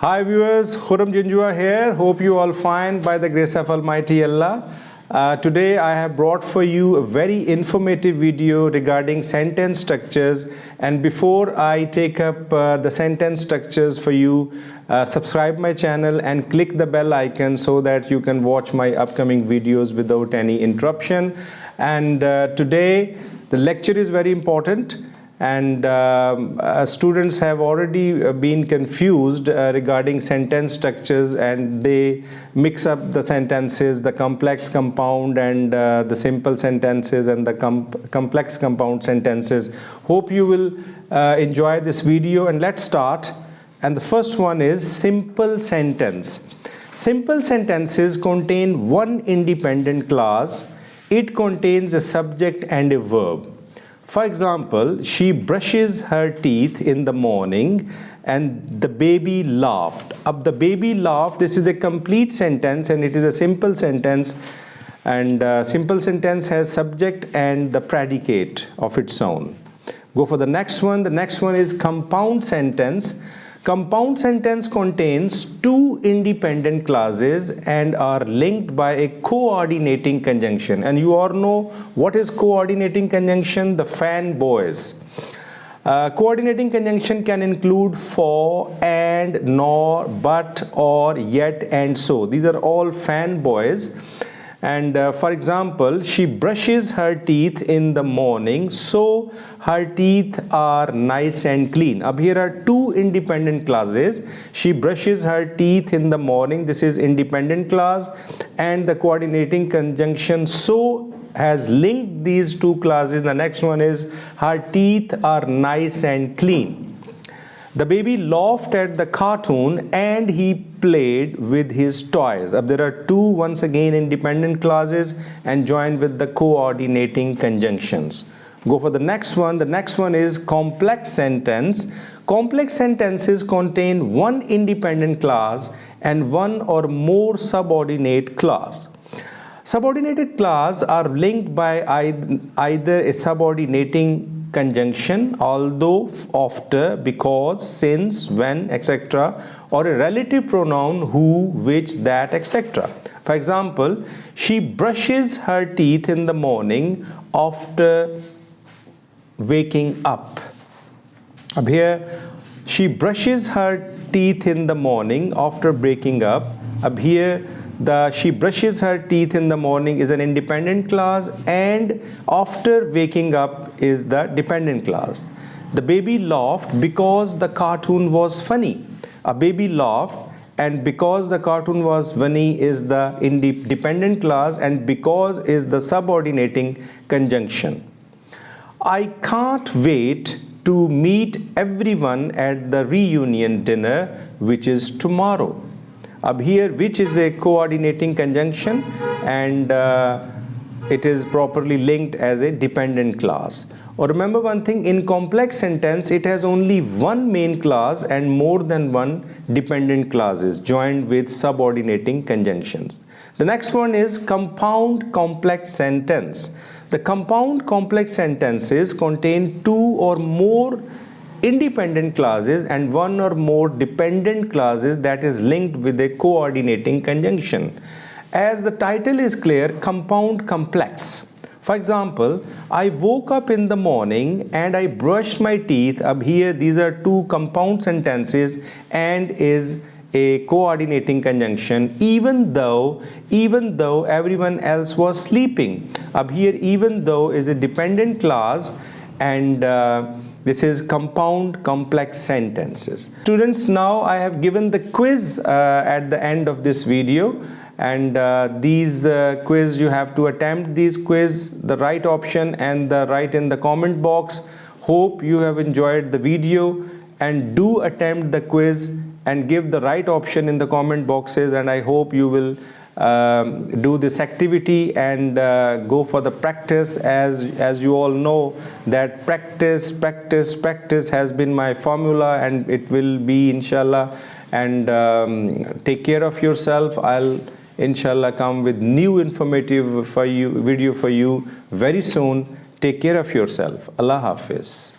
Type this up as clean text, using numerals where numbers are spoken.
Hi viewers, Khurram Jinjua here. Hope you all fine by the grace of Almighty Allah. Today I have brought for you a very informative video regarding sentence structures, and before I take up the sentence structures for you, subscribe my channel and click the bell icon so that you can watch my upcoming videos without any interruption. And today the lecture is very important, and students have already been confused regarding sentence structures, and they mix up the sentences, the complex compound and the simple sentences and the complex compound sentences. Hope you will enjoy this video, and let's start. And the first one is simple sentence. Simple sentences contain one independent clause. It contains a subject and a verb. For example, she brushes her teeth in the morning and the baby laughed. Ab the baby laughed, this is a complete sentence and it is a simple sentence, and simple sentence has subject and the predicate of its own. Go for the next one. The next one is compound sentence. Compound sentence contains two independent clauses and are linked by a coordinating conjunction. And you all know what is coordinating conjunction? The fanboys. Coordinating conjunction can include for, and, nor, but, or, yet, and so. These are all fanboys. And for example, she brushes her teeth in the morning, so her teeth are nice and clean. Ab here are two independent clauses. She brushes her teeth in the morning. This is independent clause, and the coordinating conjunction so has linked these two clauses. The next one is her teeth are nice and clean. The baby laughed at the cartoon and he played with his toys. There are two, once again, independent clauses and joined with the coordinating conjunctions. Go for the next one. The next one is complex sentence. Complex sentences contain one independent clause and one or more subordinate clause. Subordinated clause are linked by either a subordinating conjunction, although, after, because, since, when, etc., or a relative pronoun who, which, that, etc. For example, she brushes her teeth in the morning after waking up. Ab here, she brushes her teeth in the morning after breaking up. Ab here, the she brushes her teeth in the morning is an independent clause, and after waking up is the dependent clause. The baby laughed because the cartoon was funny. A baby laughed, and because the cartoon was funny is the dependent clause, and because is the subordinating conjunction. I can't wait to meet everyone at the reunion dinner, which is tomorrow. Ab here, which is a coordinating conjunction, and it is properly linked as a dependent clause. Or remember one thing, in complex sentence it has only one main clause and more than one dependent clauses joined with subordinating conjunctions. The next one is compound complex sentence. The compound complex sentences contain two or more independent clauses and one or more dependent clauses that is linked with a coordinating conjunction. As the title is clear, compound complex. For example, I woke up in the morning and I brushed my teeth. Up here, these are two compound sentences and is a coordinating conjunction, even though everyone else was sleeping. Up here, even though is a dependent clause, and this is compound complex sentences. Students, now I have given the quiz at the end of this video, and these quiz you have to attempt these quiz, the right option and the right in the comment box. Hope you have enjoyed the video, and do attempt the quiz and give the right option in the comment boxes, and I hope you will do this activity and go for the practice. As you all know that practice has been my formula, and it will be, inshallah. And take care of yourself. I'll inshallah come with new informative video for you very soon. Take care of yourself. Allah Hafiz.